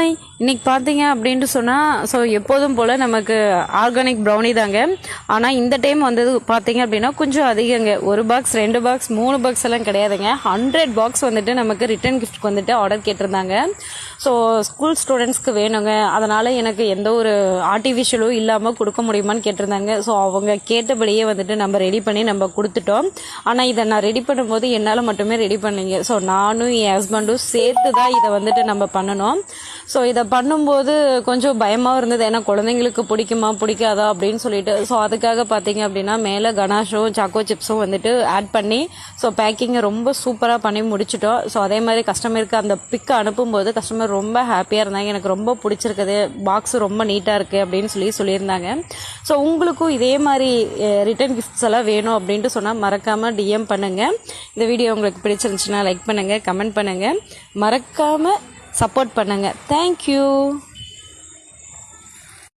Hi, இன்னைக்கு பார்த்தீங்க அப்படின்ட்டு சொன்னால் எப்போதும் போல் நமக்கு ஆர்கானிக் ப்ரௌனி தாங்க. ஆனால் இந்த டைம் வந்தது பார்த்தீங்க அப்படின்னா கொஞ்சம் அதிகங்க. 1 பாக்ஸ் 2 பாக்ஸ் 3 பாக்ஸ் எல்லாம் கிடையாதுங்க. 100 பாக்ஸ் வந்துட்டு நமக்கு ரிட்டர்ன் கிஃப்ட்க்கு வந்துட்டு ஆர்டர் கேட்டிருந்தாங்க. ஸ்கூல் ஸ்டூடெண்ட்ஸ்க்கு வேணுங்க, அதனால் எனக்கு எந்த ஒரு ஆர்டிஃபிஷியலும் இல்லாமல் கொடுக்க முடியுமான்னு கேட்டிருந்தாங்க. அவங்க கேட்டபடியே வந்துட்டு நம்ம ரெடி பண்ணி நம்ம கொடுத்துட்டோம். ஆனால் இதை நான் ரெடி பண்ணும்போது என்னால் மட்டுமே ரெடி பண்ணீங்க. நானும் என் ஹஸ்பண்டும் சேர்த்து தான் இதை வந்துட்டு நம்ம பண்ணணும். இதை பண்ணும்போது கொஞ்சம் பயமாக இருந்தது, ஏன்னா குழந்தைங்களுக்கு பிடிக்குமா பிடிக்காதா அப்படின்னு சொல்லிட்டு. அதுக்காக பார்த்தீங்க அப்படின்னா மேலே கனாஷும் சாக்கோ சிப்ஸும் வந்துட்டு ஆட் பண்ணி பேக்கிங்கை ரொம்ப சூப்பராக பண்ணி முடிச்சிட்டோம். அதே மாதிரி கஸ்டமருக்கு அந்த பிக்கை அனுப்பும்போது கஸ்டமர் ரொம்ப ஹாப்பியாக இருந்தாங்க. எனக்கு ரொம்ப பிடிச்சிருக்குது, பாக்ஸ் ரொம்ப நீட்டாக இருக்குது அப்படின்னு சொல்லியிருந்தாங்க. உங்களுக்கும் இதே மாதிரி ரிட்டர்ன் கிஃப்ட்ஸ் எல்லாம் வேணும் அப்படின்ட்டு சொன்னால் மறக்காமல் டிஎம் பண்ணுங்கள். இந்த வீடியோ உங்களுக்கு பிடிச்சிருந்துச்சுன்னா லைக் பண்ணுங்கள், கமெண்ட் பண்ணுங்கள், மறக்காமல் சப்போர்ட் பண்ணுங்கள். தேங்க்யூ.